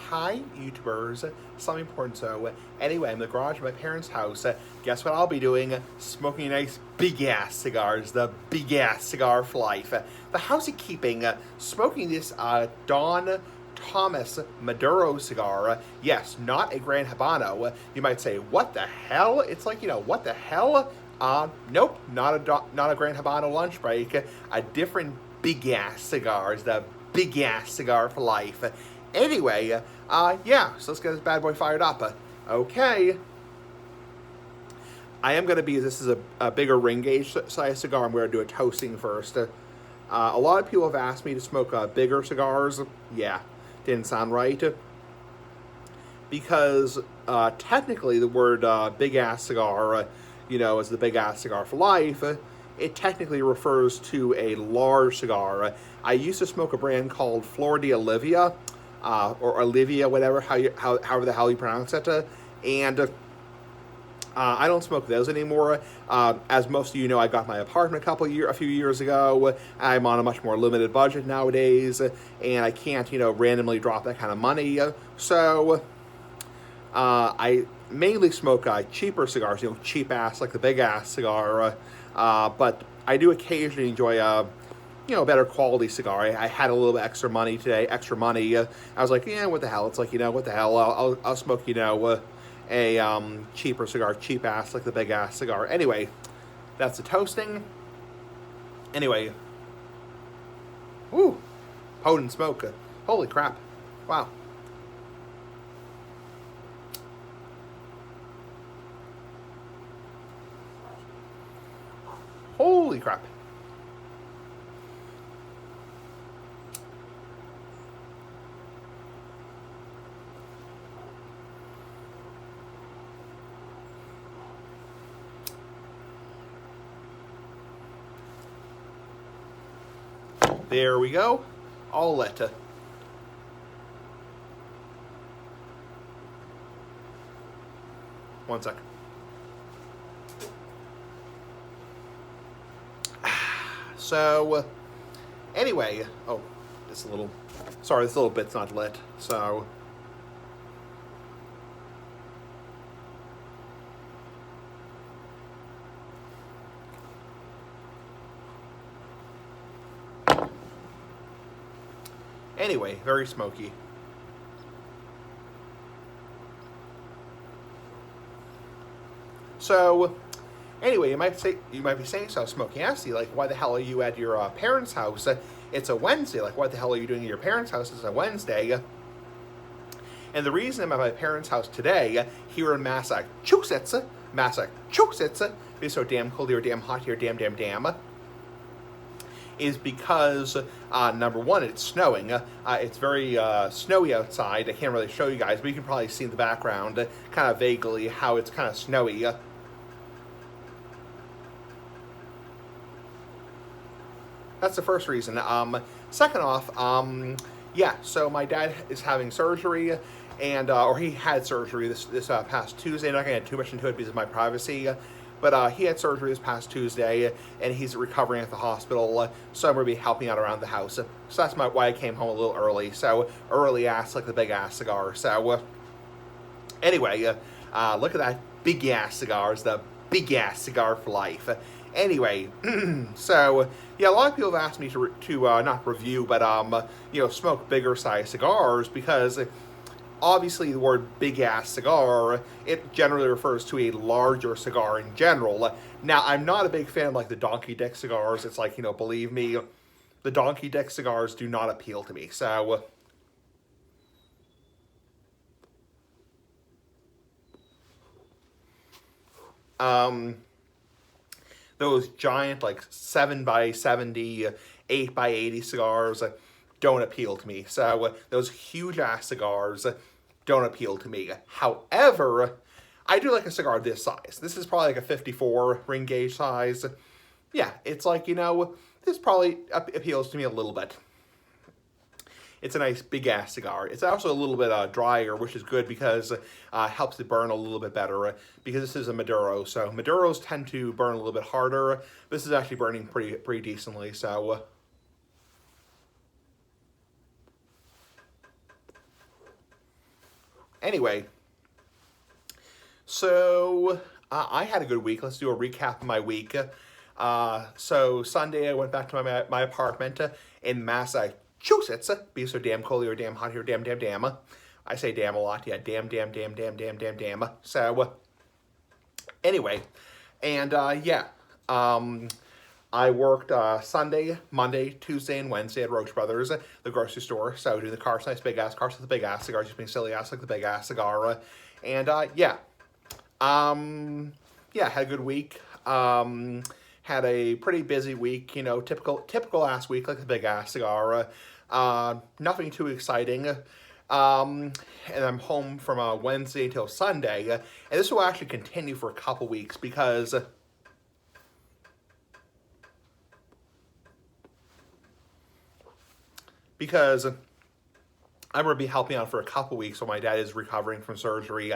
Hi, YouTubers. Something important. So, anyway, I'm in the garage of my parents' house. Guess what I'll be doing? Smoking nice big ass cigars. The big ass cigar for life. The house is keeping smoking this Don Thomas Maduro cigar. Yes, not a Gran Habano. You might say, what the hell? It's like, what the hell? Nope, not a Gran Habano lunch break. A different big ass cigars. The big ass cigar for life. Anyway, yeah, so let's get this bad boy fired up. Okay. I am going to be, this is a bigger ring gauge size cigar. I'm going to do a toasting first. A lot of people have asked me to smoke bigger cigars. Yeah, didn't sound right. Because technically the word big ass cigar, is the big ass cigar for life. It technically refers to a large cigar. I used to smoke a brand called Flor de Olivia, or Olivia, whatever, however the hell you pronounce it. And I don't smoke those anymore. As most of you know, I got my apartment a few years ago. I'm on a much more limited budget nowadays, and I can't, randomly drop that kind of money. So I mainly smoke cheaper cigars, cheap ass, like the big ass cigar. But I do occasionally enjoy a better quality cigar. I had a little bit extra money today, I was like, yeah, what the hell? It's like, what the hell? I'll smoke, a cheaper cigar, cheap ass, like the big ass cigar. Anyway, that's the toasting. Anyway, woo, potent smoke. Holy crap. Wow. Holy crap. There we go. I'll let one sec. So, anyway, this little bit's not lit, so. Anyway, very smoky. So, anyway, you might be saying, so smoking acid, like, why the hell are you at your parents' house? It's a Wednesday. Like, what the hell are you doing at your parents' house? It's a Wednesday. And the reason I'm at my parents' house today, here in Massachusetts, it's so damn cold here, damn hot here, damn, is because, number one, it's snowing. It's very snowy outside. I can't really show you guys, but you can probably see in the background, kind of vaguely, how it's kind of snowy. That's the first reason. Second off, yeah, so my dad is having surgery, and or he had surgery this past Tuesday. I'm not going to get too much into it because of my privacy, but he had surgery this past Tuesday, and he's recovering at the hospital, so I'm going to be helping out around the house. So that's why I came home a little early. So early ass, like the big ass cigar. So anyway, look at that big ass cigar. It's the big ass cigar for life. Anyway, so yeah, a lot of people have asked me to not review, but smoke bigger size cigars because obviously the word big ass cigar, it generally refers to a larger cigar in general. Now, I'm not a big fan of like the Donkey Dick cigars. It's like, believe me, the Donkey Dick cigars do not appeal to me. So those giant, like 7 by 70, 8 by 80 cigars don't appeal to me. So those huge ass cigars don't appeal to me. However, I do like a cigar this size. This is probably like a 54 ring gauge size. Yeah, it's like, this probably appeals to me a little bit. It's a nice big ass cigar. It's also a little bit drier, which is good because helps it burn a little bit better. Because this is a Maduro, so Maduros tend to burn a little bit harder. This is actually burning pretty decently. So Anyway, so I had a good week. Let's do a recap of my week. So Sunday I went back to my apartment in Massachusetts. Be so damn cold or damn hot here, damn. I say damn a lot. Yeah, damn. So anyway, and I worked Sunday, Monday, Tuesday, and Wednesday at Roche Brothers, the grocery store. So doing the car size, big ass cars with the big ass cigar, just being silly ass like the big ass cigar. And had a good week. Had a pretty busy week, typical ass week like the big ass cigar. Nothing too exciting. And I'm home from Wednesday until Sunday. And this will actually continue for a couple weeks because I'm going to be helping out for a couple weeks while my dad is recovering from surgery.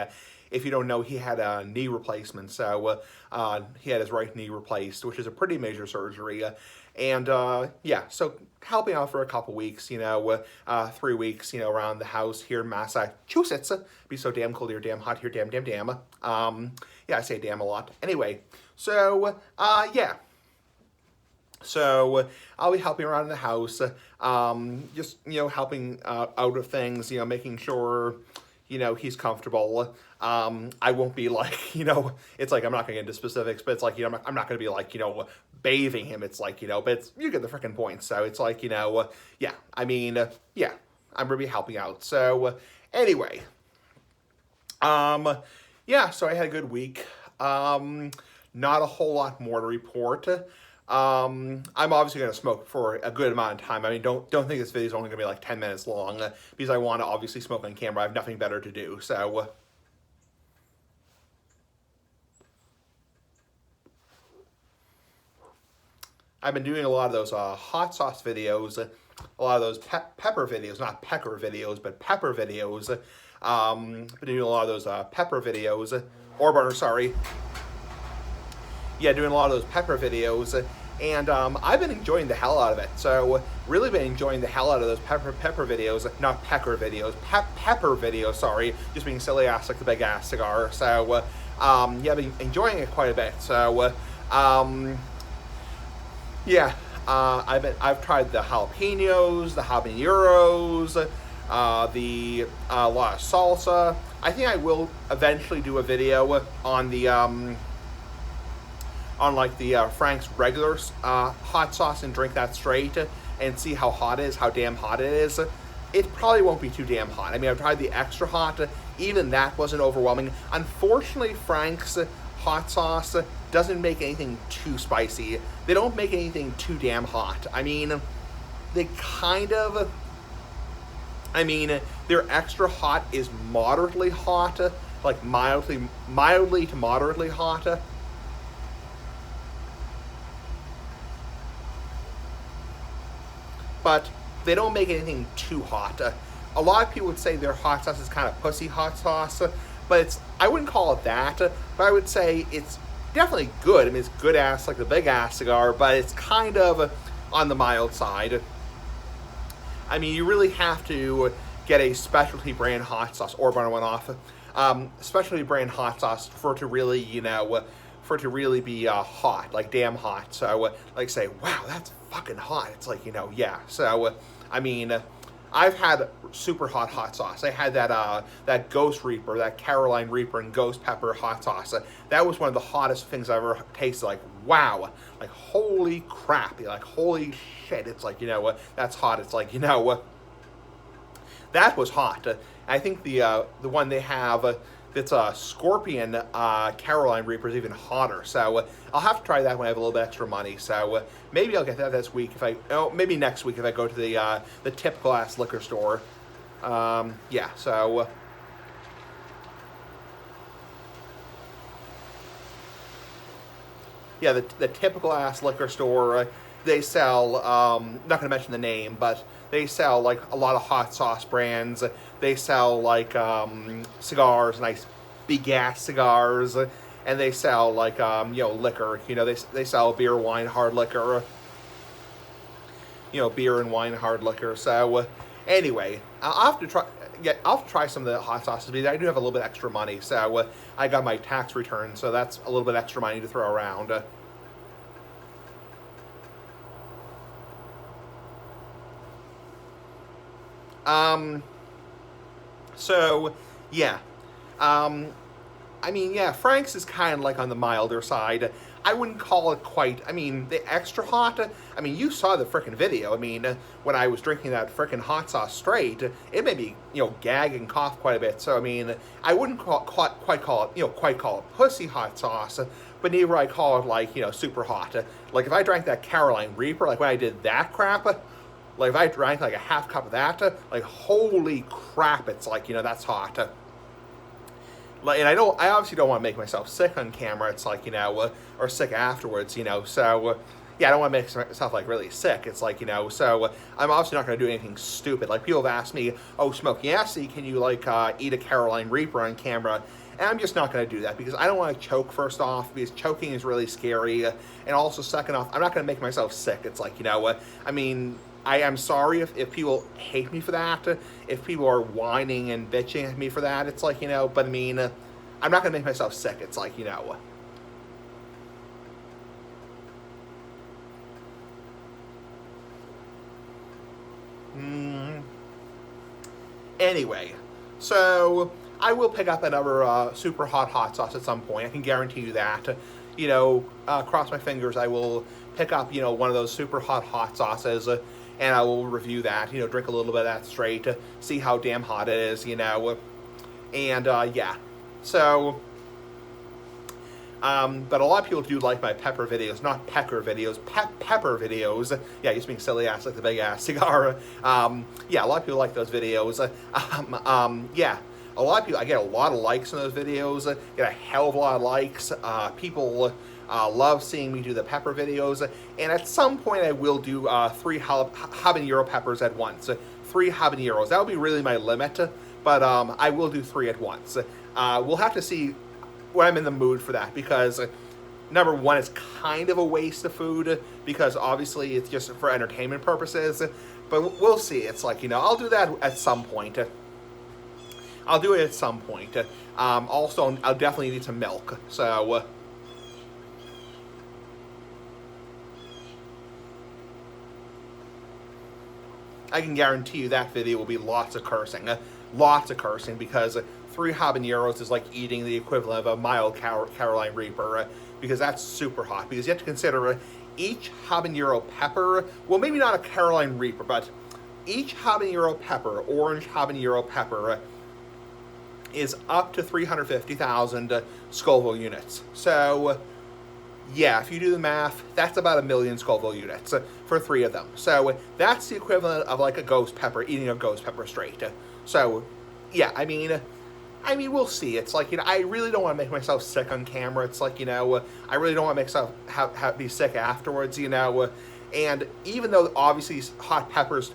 If you don't know, he had a knee replacement, so he had his right knee replaced, which is a pretty major surgery. So helping out for a couple weeks, 3 weeks, around the house here in Massachusetts. Be so damn cold here, damn hot here, damn. I say damn a lot. Anyway, so So I'll be helping around in the house, just, helping out of things, making sure, he's comfortable. I won't be like, it's like, I'm not going to get into specifics, but it's like, I'm not going to be like, bathing him. It's like, but it's, you get the freaking point. So it's like, I'm going to be helping out. So anyway, so I had a good week. Not a whole lot more to report. I'm obviously going to smoke for a good amount of time. I mean, don't think this video is only going to be like 10 minutes long because I want to obviously smoke on camera. I have nothing better to do. So I've been doing a lot of those hot sauce videos, a lot of those pepper videos, not pecker videos, but pepper videos. Been doing a lot of those pepper videos, doing a lot of those pepper videos, and I've been enjoying the hell out of it. So really been enjoying the hell out of those pepper videos, not pecker videos, pepper videos, sorry, just being silly ass like the big ass cigar. So I've been enjoying it quite a bit. So I've tried the jalapenos, the habaneros, the a lot of salsa. I think I will eventually do a video on the Frank's regular hot sauce and drink that straight and see how hot it is, how damn hot it is. It probably won't be too damn hot. I mean, I've tried the extra hot. Even that wasn't overwhelming. Unfortunately, Frank's hot sauce doesn't make anything too spicy. They don't make anything too damn hot. I mean, they kind of... their extra hot is moderately hot, like mildly to moderately hot. But they don't make anything too hot. A lot of people would say their hot sauce is kind of pussy hot sauce, but I wouldn't call it that, but I would say it's definitely good. I mean, it's good ass like the big ass cigar, but it's kind of on the mild side. I mean, you really have to get a specialty brand hot sauce, or burn one off, specialty brand hot sauce for it to really, be hot, like damn hot. So, like say, wow, that's fucking hot. It's like, So, I've had super hot sauce. I had that Ghost Reaper, that Carolina Reaper and Ghost Pepper hot sauce. That was one of the hottest things I've ever tasted. Like, wow. Like, holy crap. Like, holy shit. It's like, that's hot. It's like, that was hot. I think the one they have that's a Scorpion Carolina Reaper is even hotter. So I'll have to try that when I have a little bit extra money. So maybe I'll get that this week maybe next week if I go to the typical ass liquor store. The typical ass liquor store, they sell, not going to mention the name, but they sell like a lot of hot sauce brands. They sell like cigars, nice big ass cigars, and they sell like liquor. They sell beer, wine, hard liquor. Beer and wine, hard liquor. So anyway, I'll have to try. Yeah, I'll have to try some of the hot sauces because I do have a little bit extra money. So I got my tax return, so that's a little bit extra money to throw around. So yeah. Um, I mean, yeah, Frank's is kind of like on the milder side. I wouldn't call it quite. I mean, the extra hot. I mean, you saw the frickin' video. I mean, when I was drinking that frickin' hot sauce straight, it made me, gag and cough quite a bit. So I mean, I wouldn't quite call it, quite call it pussy hot sauce, but neither I call it like, super hot. Like if I drank that Carolina Reaper, like when I did that crap. Like if I drank like a half cup of that, like holy crap, it's like, that's hot. Like, and I obviously don't want to make myself sick on camera. It's like, or sick afterwards, So, yeah, I don't want to make myself like really sick. It's like, so I'm obviously not going to do anything stupid. Like people have asked me, oh, Smokey Assy, can you like eat a Carolina Reaper on camera? And I'm just not going to do that because I don't want to choke, first off, because choking is really scary. And also, second off, I'm not going to make myself sick. It's like, I mean, I am sorry if people hate me for that, if people are whining and bitching at me for that. It's like, but I mean, I'm not going to make myself sick. It's like, Anyway, so I will pick up another super hot sauce at some point. I can guarantee you that. Cross my fingers, I will pick up, one of those super hot sauces, and I will review that, drink a little bit of that straight, see how damn hot it is, and, yeah. So, but a lot of people do like my pepper videos, not pecker videos, pepper videos. Yeah, just being silly ass like the big ass cigar. Yeah, a lot of people like those videos. Yeah, a lot of people, I get a lot of likes on those videos, get a hell of a lot of likes. People love seeing me do the pepper videos, and at some point I will do 3 habanero peppers at once. 3 habaneros, that will be really my limit, but I will do 3 at once. We'll have to see when I'm in the mood for that, because number one, it's kind of a waste of food, because obviously it's just for entertainment purposes, but we'll see. It's like, I'll do that at some point. I'll do it at some point. Also, I'll definitely need some milk, so... I can guarantee you that video will be lots of cursing. Lots of cursing, because 3 habaneros is like eating the equivalent of a mild Carolina Reaper, because that's super hot. Because you have to consider each habanero pepper, well, maybe not a Carolina Reaper, but each habanero pepper, orange habanero pepper, is up to 350,000 Scoville units. So, yeah, if you do the math, that's about 1 million Scoville units for 3 of them. So that's the equivalent of like a ghost pepper, eating a ghost pepper straight. So, yeah, I mean, we'll see. It's like, I really don't want to make myself sick on camera. It's like, I really don't want to make myself be sick afterwards, And even though obviously hot peppers,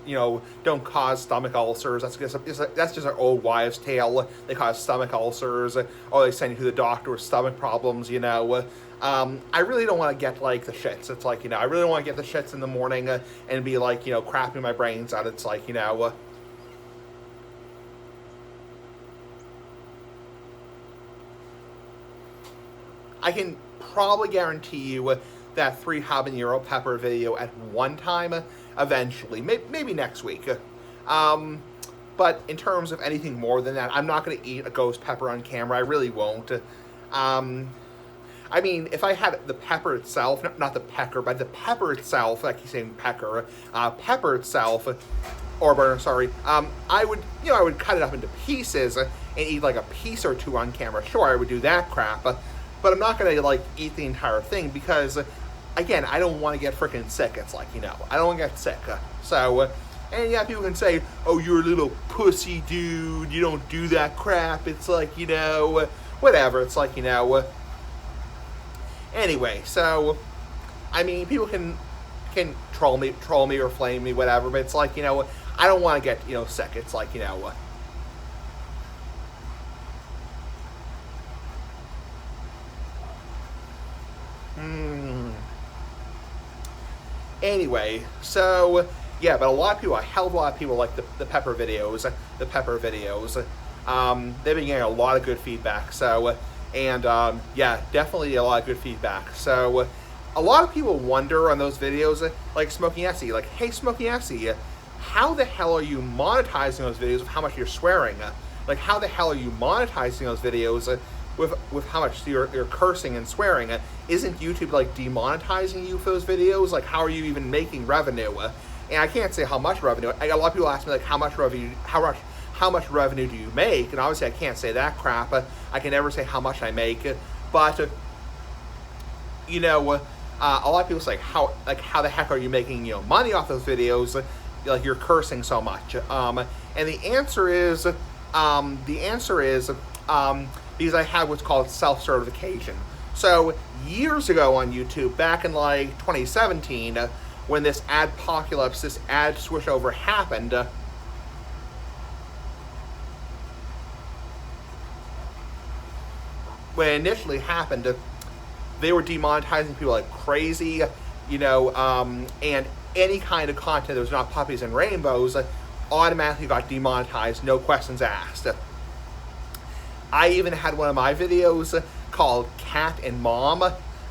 don't cause stomach ulcers, that's just our old wives' tale. They cause stomach ulcers, or they send you to the doctor with stomach problems, I really don't want to get like the shits. It's like, I really don't want to get the shits in the morning and be like, crapping my brains out. It's like, I can probably guarantee you that 3 habanero pepper video at one time, eventually, maybe next week. But in terms of anything more than that, I'm not going to eat a ghost pepper on camera. I really won't. I mean, if I had the pepper itself, not the pecker, but the pepper itself, I keep saying pecker, pepper itself, or burner, sorry, I would cut it up into pieces and eat like a piece or 2 on camera. Sure, I would do that crap, but I'm not going to like eat the entire thing, because again, I don't want to get freaking sick. It's like, I don't want to get sick. So, and yeah, people can say, oh, you're a little pussy dude, you don't do that crap. It's like, whatever. It's like, anyway, so, I mean, people can troll me or flame me, whatever, but it's like, I don't want to get, sick. It's like, Anyway, so Yeah, but a lot of people, a hell of a lot of people like the Pepper videos, the Pepper videos. They've been getting a lot of good feedback. So, and yeah, definitely a lot of good feedback. So, a lot of people wonder on those videos, like Smoking Essie, like, hey, Smoking Essie, how the hell are you monetizing those videos with how much you're swearing? Like, how the hell are you monetizing those videos with how much you're cursing and swearing? Isn't YouTube like demonetizing you for those videos? Like, how are you even making revenue? And I can't say how much revenue. A lot of people ask me like, how much revenue do you make? And obviously I can't say that crap. I can never say how much I make. But you know, a lot of people say how the heck are you making money off those videos? Like, you're cursing so much. And the answer is because I have what's called self-certification. So years ago on YouTube, back in like 2017, when this adpocalypse, this ad switchover happened, when it initially happened, they were demonetizing people like crazy, and any kind of content that was not puppies and rainbows automatically got demonetized, no questions asked. I even had one of my videos called Cat and Mom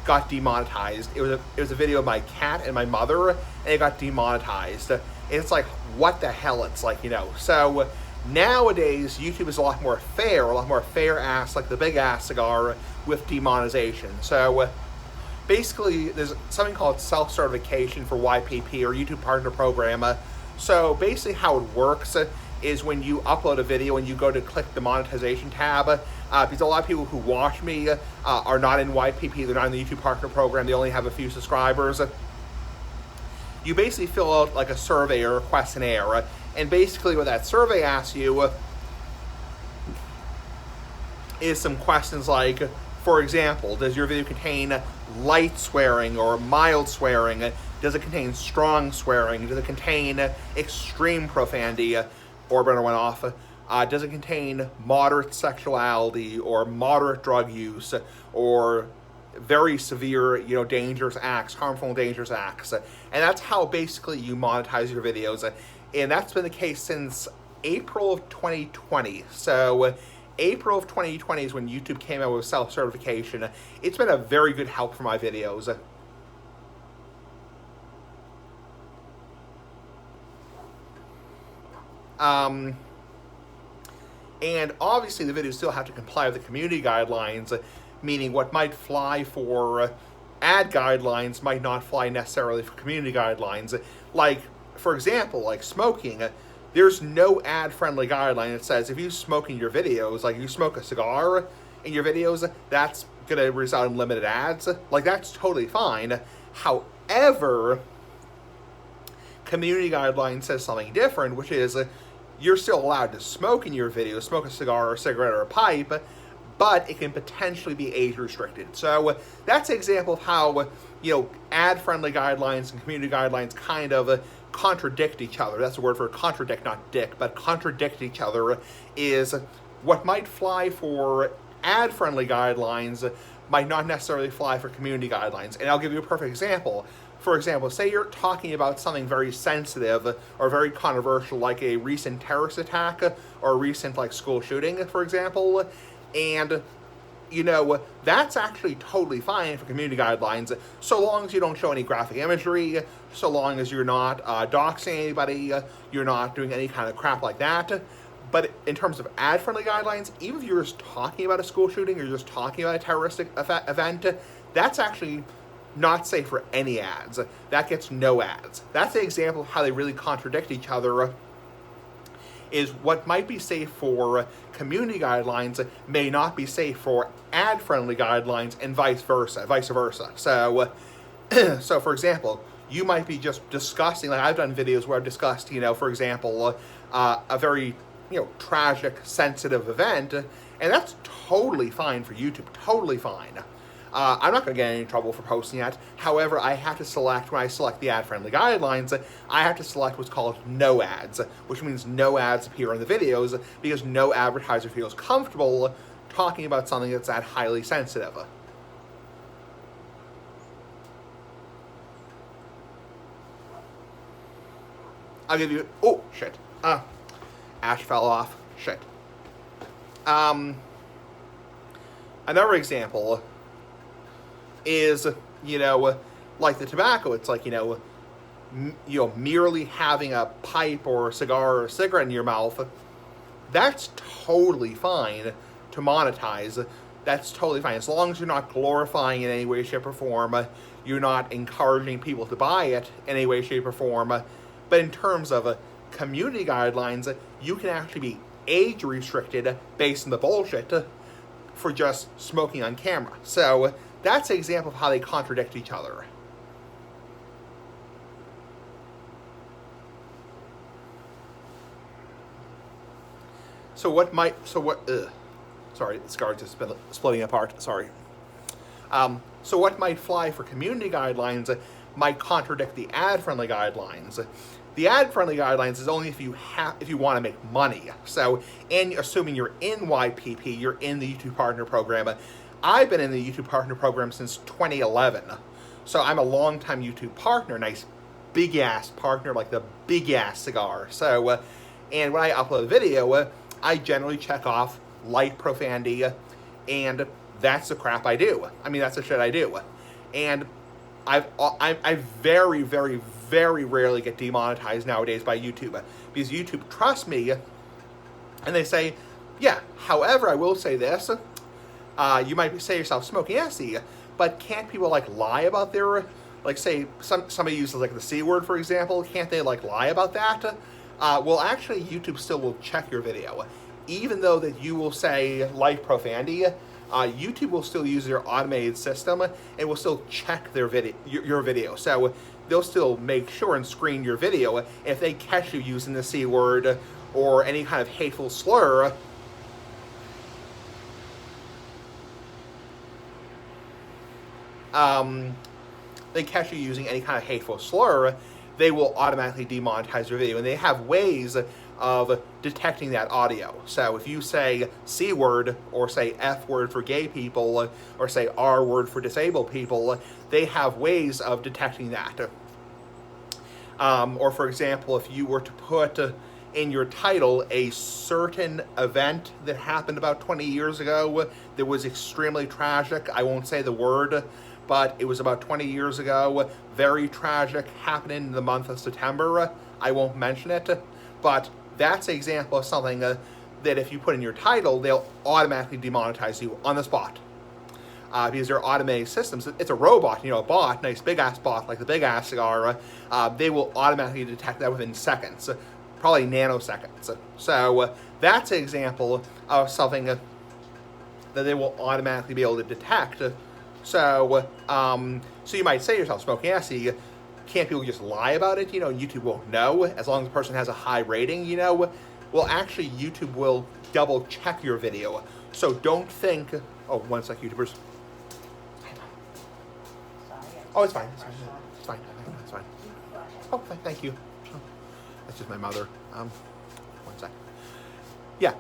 got demonetized. It was a video of my cat and my mother, and it got demonetized. It's like, what the hell? It's like, So nowadays, YouTube is a lot more fair ass, like the Big Ass Cigar with demonetization. So basically, there's something called self-certification for YPP, or YouTube Partner Program. So basically how it works is when you upload a video and you go to click the monetization tab, because a lot of people who watch me are not in YPP, they're not in the YouTube Partner Program, they only have a few subscribers. You basically fill out like a survey or a questionnaire, and basically what that survey asks you is some questions like, for example, does your video contain light swearing or mild swearing? Does it contain strong swearing? Does it contain extreme profanity? Orbital went off. Does it contain moderate sexuality or moderate drug use or very severe, dangerous acts, harmful and dangerous acts? And that's how basically you monetize your videos. And that's been the case since April of 2020. So April of 2020 is when YouTube came out with self-certification. It's been a very good help for my videos. And obviously the videos still have to comply with the community guidelines, meaning what might fly for ad guidelines might not fly necessarily for community guidelines. Like, for example, like smoking, there's no ad-friendly guideline that says if you smoke in your videos, like you smoke a cigar in your videos, that's going to result in limited ads. Like, that's totally fine. However, community guidelines says something different, which is you're still allowed to smoke in your video, smoke a cigar or a cigarette or a pipe, but it can potentially be age restricted. So that's an example of how, ad-friendly guidelines and community guidelines kind of contradict each other. That's the word for contradict, not dick, but contradict each other. Is what might fly for ad-friendly guidelines might not necessarily fly for community guidelines. And I'll give you a perfect example. For example, say you're talking about something very sensitive or very controversial, like a recent terrorist attack or a recent school shooting, for example, and that's actually totally fine for community guidelines, so long as you don't show any graphic imagery, so long as you're not doxing anybody, you're not doing any kind of crap like that. But in terms of ad-friendly guidelines, even if you're just talking about a school shooting or you're just talking about a terroristic event, that's actually not safe for any ads. That gets no ads. That's an example of how they really contradict each other. Is what might be safe for community guidelines may not be safe for ad-friendly guidelines, and vice versa. So, so for example, you might be just discussing, like I've done videos where I've discussed, for example, a very, tragic, sensitive event, and that's totally fine for YouTube, totally fine. I'm not going to get in any trouble for posting that. However, I have to select, when I select the ad-friendly guidelines, I have to select what's called no ads, which means no ads appear in the videos because no advertiser feels comfortable talking about something that's that highly sensitive. I'll give you, oh, shit. Ash fell off. Shit. Another example is, like the tobacco. It's like, merely having a pipe or a cigar or a cigarette in your mouth. That's totally fine to monetize. That's totally fine. As long as you're not glorifying in any way, shape, or form. You're not encouraging people to buy it in any way, shape, or form. But in terms of community guidelines, you can actually be age restricted based on the bullshit for just smoking on camera. So that's an example of how they contradict each other. Sorry, the scar's just been splitting apart, sorry. So what might fly for community guidelines might contradict the ad-friendly guidelines. The ad-friendly guidelines is only if you want to make money. So, and assuming you're in YPP, you're in the YouTube Partner Program. I've been in the YouTube Partner Program since 2011. So I'm a long-time YouTube partner, nice big-ass partner, like the big-ass cigar. So, and when I upload a video, I generally check off light profanity, and that's the crap I do. I mean, that's the shit I do. And I very, very, very rarely get demonetized nowadays by YouTube, because YouTube trusts me, and they say, yeah, however, I will say this, you might say yourself smoking Essie, but can't people lie about their, say somebody uses the C word, for example, can't they lie about that? Well, actually, YouTube still will check your video. Even though that you will say light profanity, YouTube will still use their automated system and will still check their your video. So they'll still make sure and screen your video. If they catch you using the C word or any kind of hateful slur, they catch you using any kind of hateful slur, they will automatically demonetize your video. And they have ways of detecting that audio. So if you say C word, or say F word for gay people, or say R word for disabled people, they have ways of detecting that. Or for example, if you were to put in your title a certain event that happened about 20 years ago that was extremely tragic, I won't say the word, but it was about 20 years ago, very tragic, happened in the month of September, I won't mention it, but that's an example of something that if you put in your title, they'll automatically demonetize you on the spot. Because they're automated systems. It's a robot, a bot, nice big-ass bot, like the Big Ass Cigar. They will automatically detect that within seconds, probably nanoseconds. So that's an example of something that they will automatically be able to detect. So you might say to yourself, smoking Essie, can't people just lie about it? YouTube won't know as long as the person has a high rating, Well, actually, YouTube will double check your video. So don't think, oh, one sec, YouTubers. Oh, it's fine. It's fine. It's fine. Oh, thank you. That's just my mother. One sec. Yeah.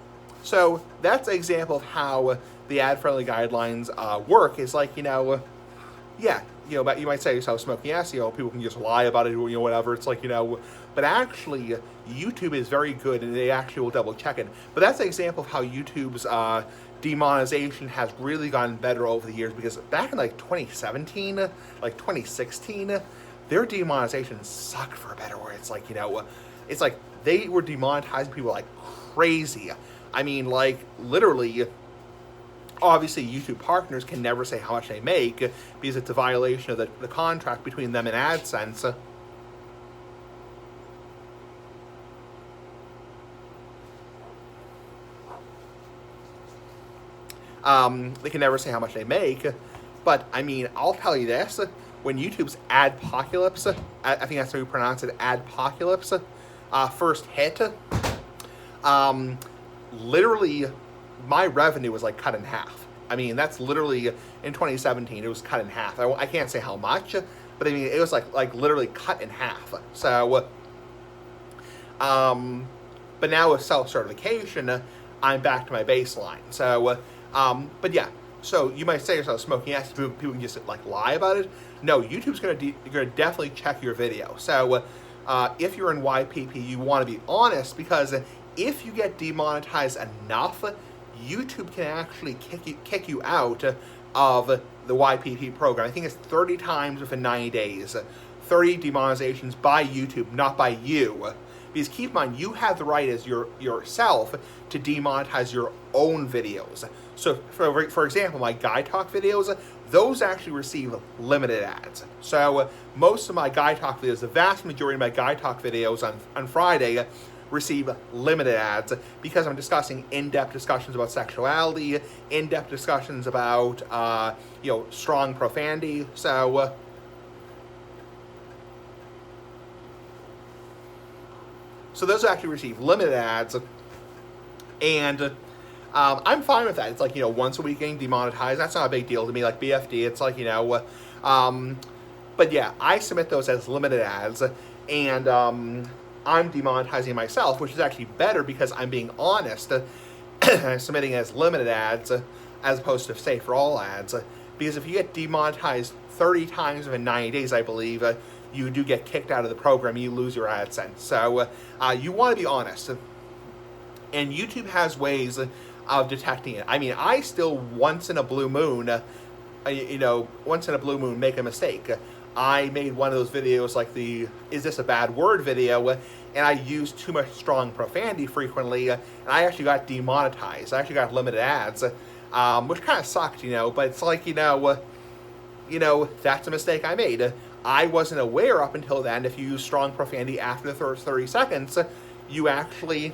So that's an example of how the ad-friendly guidelines work. It's like, yeah, but you might say yourself smoking ass, people can just lie about it, whatever. It's like, but actually YouTube is very good and they actually will double check it. But that's an example of how YouTube's demonetization has really gotten better over the years, because back in 2017, 2016, their demonetization sucked for a better word. It's like, it's like they were demonetizing people like crazy. I mean, literally, obviously, YouTube partners can never say how much they make because it's a violation of the contract between them and AdSense. They can never say how much they make, but I mean, I'll tell you this: when YouTube's Adpocalypse, I think that's how you pronounce it, Adpocalypse, first hit, literally, my revenue was cut in half. I mean, that's literally in 2017. It was cut in half. I can't say how much, but I mean, it was like literally cut in half. So, but now with self-certification, I'm back to my baseline. So, but yeah. So you might say to yourself, smoking ass, people can just lie about it. No, YouTube's gonna definitely check your video. So, if you're in YPP, you want to be honest, because if you get demonetized enough, YouTube can actually kick you out of the YPP program. I think it's 30 times within 90 days. 30 demonetizations by YouTube, not by you. Because keep in mind, you have the right as yourself to demonetize your own videos. So, for example, my Guy Talk videos, those actually receive limited ads. So, most of my Guy Talk videos, the vast majority of my Guy Talk videos on Friday, receive limited ads because I'm discussing in-depth discussions about sexuality, in-depth discussions about, strong profanity. So, those actually receive limited ads, and I'm fine with that. It's like, once a week getting demonetized, that's not a big deal to me. Like BFD, it's like, but yeah, I submit those as limited ads, and I'm demonetizing myself, which is actually better because I'm being honest, submitting as limited ads as opposed to Safe for All ads. Because if you get demonetized 30 times within 90 days, I believe, you do get kicked out of the program, you lose your AdSense. So you want to be honest. And YouTube has ways of detecting it. I mean, I still, once in a blue moon, make a mistake. I made one of those videos like the "Is this a bad word?" video, and I used too much strong profanity frequently, and I actually got demonetized. I actually got limited ads, which kind of sucked, but it's like, that's a mistake I made. I wasn't aware up until then, if you use strong profanity after the first 30 seconds, you actually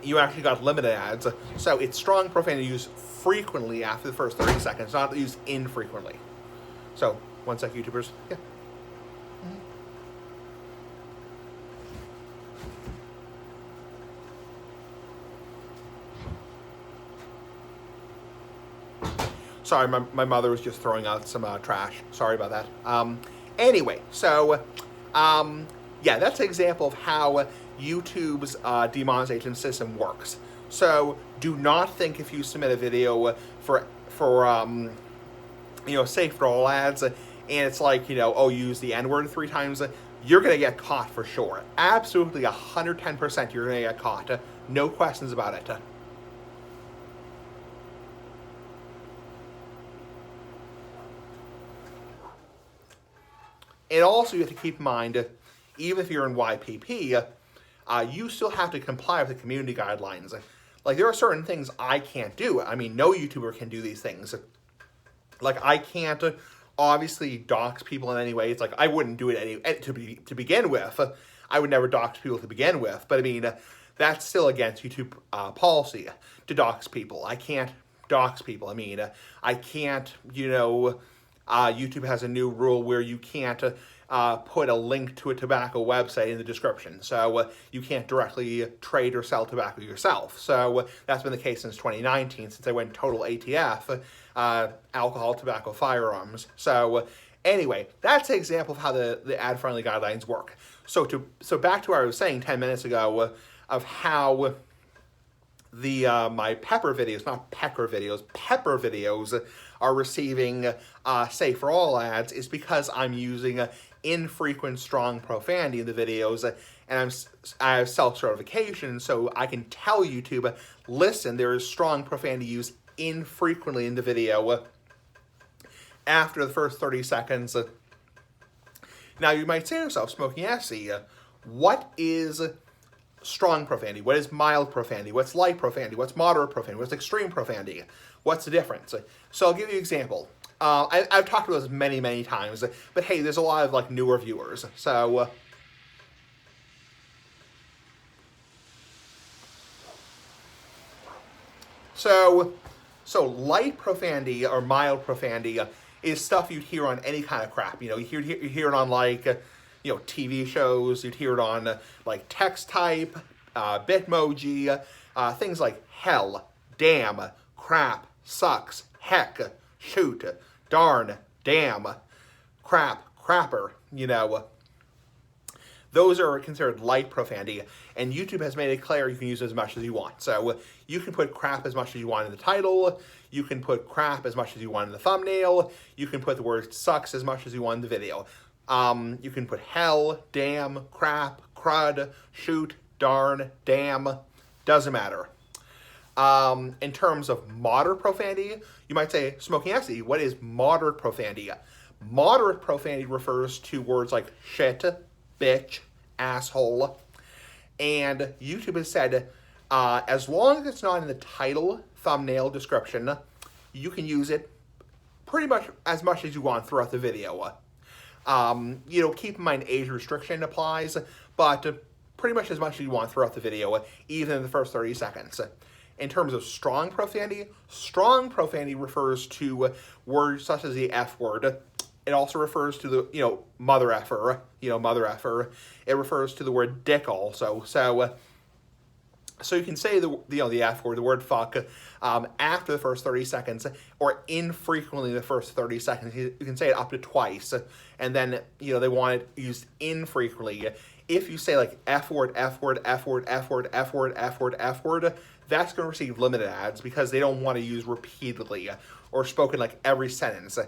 got limited ads. So it's strong profanity used frequently after the first 30 seconds, not used infrequently. So, one sec, YouTubers. Yeah. Sorry, my mother was just throwing out some trash. Sorry about that. Anyway, so, yeah, that's an example of how YouTube's demonetization system works. So, do not think if you submit a video for Safe for All ads, and it's like, use the N-word 3 times, you're going to get caught for sure. Absolutely 110% you're going to get caught. No questions about it. And also, you have to keep in mind, even if you're in YPP, you still have to comply with the community guidelines. Like, there are certain things I can't do. I mean, no YouTuber can do these things. Like, I can't obviously dox people in any way. It's like, I wouldn't do it to begin with. I would never dox people to begin with. But I mean, that's still against YouTube policy to dox people. I can't dox people. I mean, I can't, YouTube has a new rule where you can't put a link to a tobacco website in the description. So you can't directly trade or sell tobacco yourself. So that's been the case since 2019, since I went total ATF, alcohol, tobacco, firearms. So anyway, that's an example of how the ad-friendly guidelines work. So back to what I was saying 10 minutes ago of how my Pepper videos are receiving Safe for All ads is because I'm using infrequent strong profanity in the videos, and I have self-certification, so I can tell YouTube, listen, there is strong profanity used infrequently in the video after the first 30 seconds. Now you might say to yourself, Smoking Essie, what is strong profanity? What is mild profanity? What's light profanity? What's moderate profanity? What's extreme profanity? What's the difference? So I'll give you an example. I've talked about this many, many times, but hey, there's a lot of like newer viewers. So light profanity or mild profanity is stuff you'd hear on any kind of crap. You hear it on like TV shows. You'd hear it on like text type, Bitmoji, things like hell, damn, crap, sucks, heck, shoot, darn, damn, crap, crapper, Those are considered light profanity, and YouTube has made it clear you can use as much as you want. So you can put crap as much as you want in the title, you can put crap as much as you want in the thumbnail, you can put the word sucks as much as you want in the video. You can put hell, damn, crap, crud, shoot, darn, damn, doesn't matter. In terms of moderate profanity, you might say, Smoking Essie, what is moderate profanity? Moderate profanity refers to words like shit, bitch, asshole. And YouTube has said, as long as it's not in the title, thumbnail, description, you can use it pretty much as you want throughout the video. Keep in mind age restriction applies, but pretty much as much as you want throughout the video, even in the first 30 seconds. In terms of strong profanity refers to words such as the F word. It also refers to the, mother effer, It refers to the word dick also. So you can say the F word, the word fuck, after the first 30 seconds, or infrequently the first 30 seconds. You can say it up to twice, and then, they want it used infrequently. If you say like F word, F word, F word, F word, F word, F word, F word, that's going to receive limited ads because they don't want to use repeatedly or spoken like every sentence.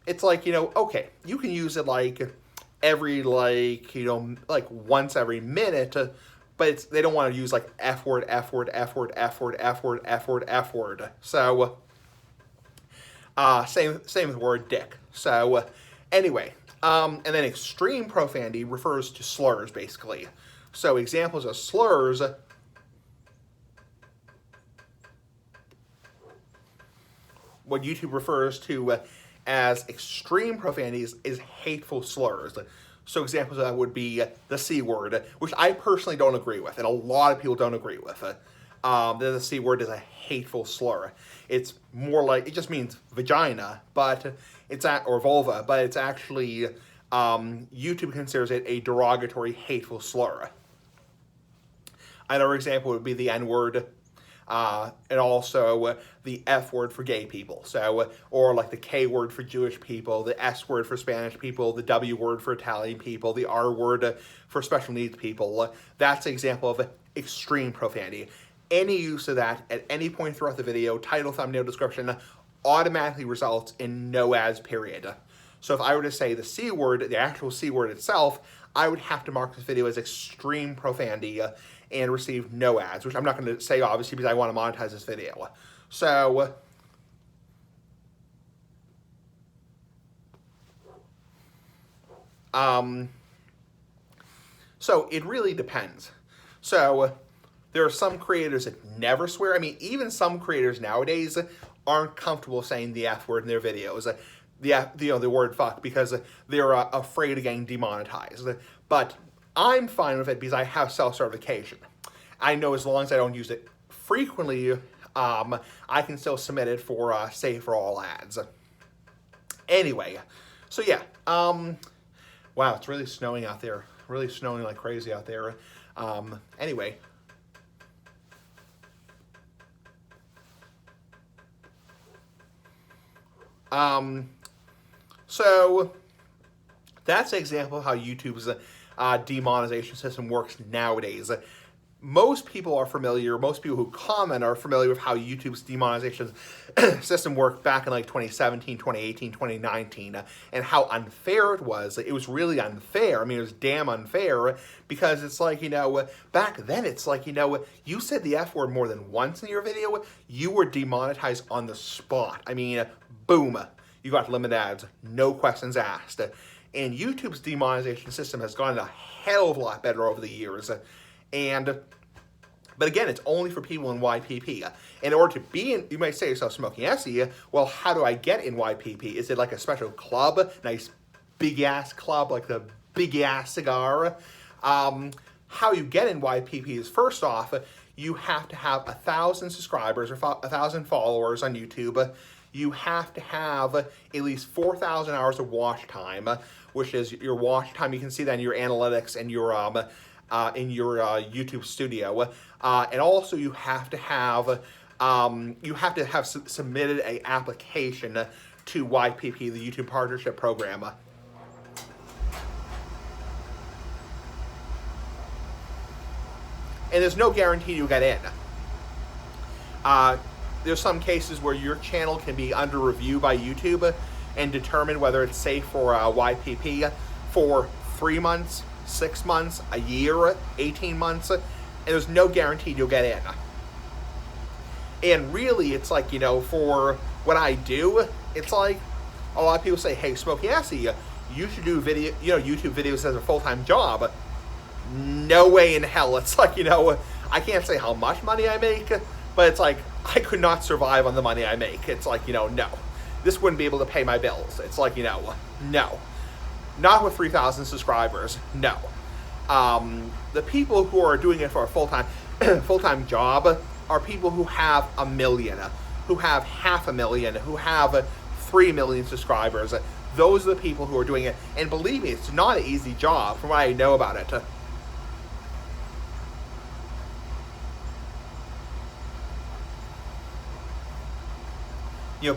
It's like, okay, you can use it like every, once every minute, but they don't want to use like F word, F word, F word, F word, F word, F word, F word. So, same with the word dick. So, anyway, and then extreme profanity refers to slurs, basically. So, examples of slurs. What YouTube refers to as extreme profanities is hateful slurs. So examples of that would be the C word, which I personally don't agree with, and a lot of people don't agree with. The C word is a hateful slur. It's more like, it just means vagina, but or vulva, but it's actually, YouTube considers it a derogatory, hateful slur. Another example would be the N word. And also the F word for gay people. So, or like the K word for Jewish people, the S word for Spanish people, the W word for Italian people, the R word for special needs people. That's an example of extreme profanity. Any use of that at any point throughout the video, title, thumbnail, description, automatically results in no ads, period. So if I were to say the C word, the actual C word itself, I would have to mark this video as extreme profanity and receive no ads, which I'm not going to say, obviously, because I want to monetize this video. So, so it really depends. So, there are some creators that never swear. I mean, even some creators nowadays aren't comfortable saying the F word in their videos, the word fuck, because they're afraid of getting demonetized. But I'm fine with it because I have self-certification. I know as long as I don't use it frequently, I can still submit it for Save for All ads. Anyway, so yeah, wow, it's really snowing out there. Really snowing like crazy out there. Anyway. So that's an example of how YouTube's demonetization system works nowadays. Most people who comment are familiar with how YouTube's demonetization system worked back in like 2017, 2018, 2019, and how unfair it was. It was really unfair. I mean, it was damn unfair because it's like, back then it's like, you said the F word more than once in your video, you were demonetized on the spot. I mean, boom, you got limited ads, no questions asked. And YouTube's demonetization system has gotten a hell of a lot better over the years. But again, it's only for people in YPP. In order to be in, you might say to yourself, Smoking Essie, well, how do I get in YPP? Is it like a special club, nice big ass club, like the big ass cigar? How you get in YPP is, first off, you have to have 1,000 subscribers or 1,000 followers on YouTube. You have to have at least 4,000 hours of watch time, which is your watch time. You can see that in your analytics and your YouTube studio, and also you have to have submitted an application to YPP, the YouTube Partnership Program. And there's no guarantee you'll get in. There's some cases where your channel can be under review by YouTube and determine whether it's safe for YPP. for 3 months, 6 months, a year, 18 months, and there's no guarantee you'll get in. And really, it's like, for what I do, it's like a lot of people say, hey, Smokey Assy, you should do YouTube videos as a full-time job. No way in hell. It's like, I can't say how much money I make, but it's like, I could not survive on the money I make. It's like, no. This wouldn't be able to pay my bills. It's like, no. Not with 3,000 subscribers, no. The people who are doing it for a full-time job are people who have 1 million, who have 500,000, who have 3 million subscribers. Those are the people who are doing it. And believe me, it's not an easy job from what I know about it.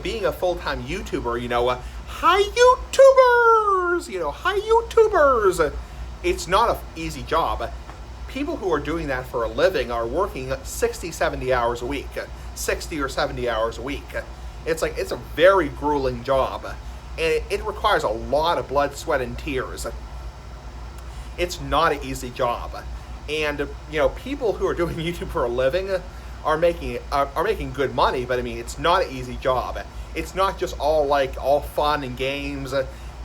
Being a full-time YouTuber, hi YouTubers! It's not an easy job. People who are doing that for a living are working 60, 70 hours a week. 60 or 70 hours a week. It's a very grueling job. And it requires a lot of blood, sweat, and tears. It's not an easy job. And, people who are doing YouTube for a living are making good money, but I mean, it's not an easy job. It's not just all fun and games.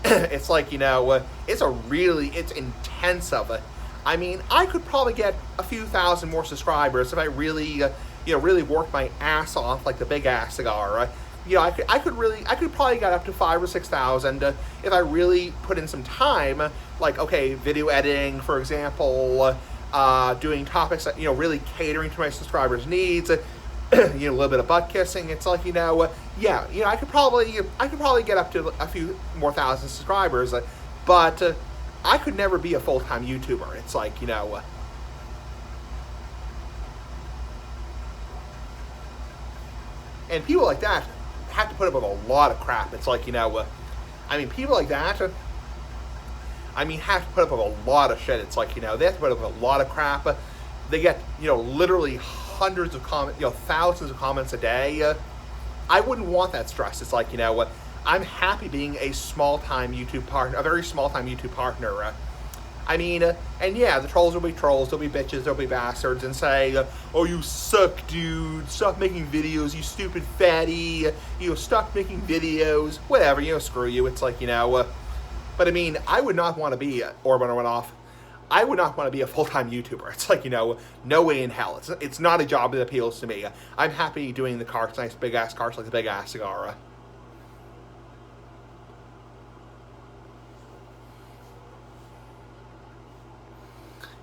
It's like, it's intensive. I mean, I could probably get a few thousand more subscribers if I really, really worked my ass off like the Big Ass Cigar. I could probably get up to 5,000 or 6,000 if I really put in some time, like, okay, video editing, for example, doing topics that, really catering to my subscribers' needs, a little bit of butt kissing. It's like, I could probably get up to a few more thousand subscribers, but I could never be a full-time YouTuber. It's like, and people like that have to put up with a lot of crap. It's like, people like that, have to put up with a lot of shit. It's like, they have to put up with a lot of crap. They get, literally hundreds of comments, thousands of comments a day. I wouldn't want that stress. It's like, I'm happy being a small-time YouTube partner, a very small-time YouTube partner. And yeah, the trolls will be trolls, there'll be bitches, there'll be bastards, and say, oh, you suck, dude, stop making videos, you stupid fatty, stop making videos, whatever, screw you. It's like, but I mean, I would not want to be, Orban went off, I would not want to be a full-time YouTuber. It's like, no way in hell. It's not a job that appeals to me. I'm happy doing the cars, nice big-ass cars like the Big Ass Cigar.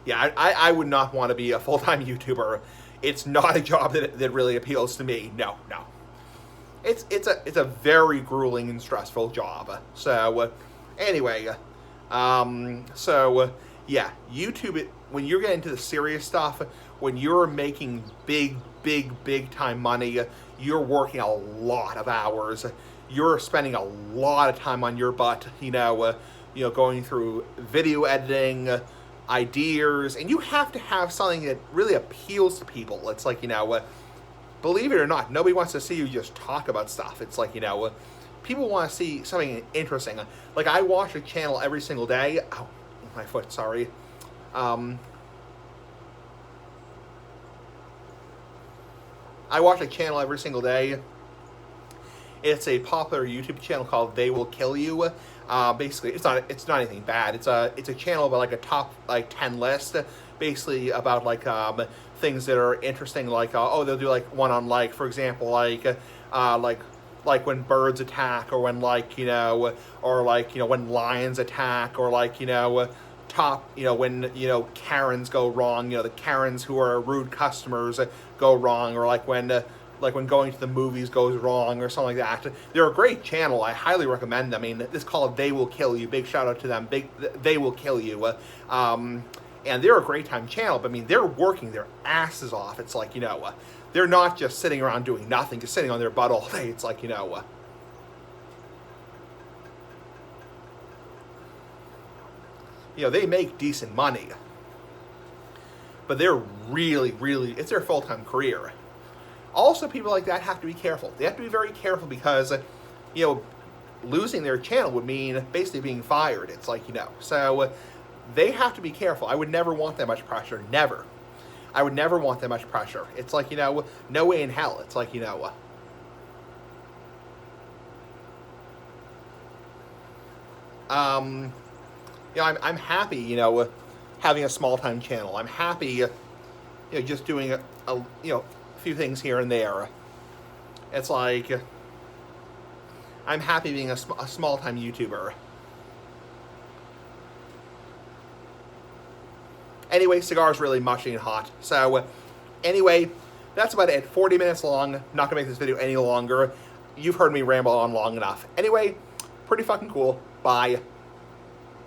Yeah, I would not want to be a full-time YouTuber. It's not a job that really appeals to me. No. It's a very grueling and stressful job. So, anyway, yeah, YouTube, when you're getting into the serious stuff, when you're making big time money, you're working a lot of hours. You're spending a lot of time on your butt, going through video editing, ideas, and you have to have something that really appeals to people. It's like, believe it or not, nobody wants to see you just talk about stuff. It's like, people want to see something interesting. Like, I watch a channel every single day. Ow, my foot, sorry. I watch a channel every single day. It's a popular YouTube channel called They Will Kill You. Basically, it's not anything bad. It's a channel about like a top 10 list, basically about things that are interesting. They'll do one on for example, like when birds attack, or when when lions attack, or when Karens go wrong. The Karens who are rude customers go wrong, or when going to the movies goes wrong, or something like that. They're a great channel. I highly recommend them. I mean, it's called They Will Kill You. Big shout out to them. They Will Kill You. And they're a great time channel, but I mean, they're working their asses off. It's like, they're not just sitting around doing nothing, just sitting on their butt all day. It's like, they make decent money, but they're really, it's their full-time career. Also, people like that have to be careful. They have to be very careful because, losing their channel would mean basically being fired. It's like, you know, so they have to be careful. I would never want that much pressure. Never. I would never want that much pressure. It's like, you know, no way in hell. It's like, you know, I'm happy, you know, having a small-time channel. I'm happy, you know, just doing a few things here and there. It's like, I'm happy being a small-time YouTuber. Anyway, cigar's really mushy and hot. So, anyway, that's about it. 40 minutes long. Not gonna make this video any longer. You've heard me ramble on long enough. Anyway, pretty fucking cool. Bye.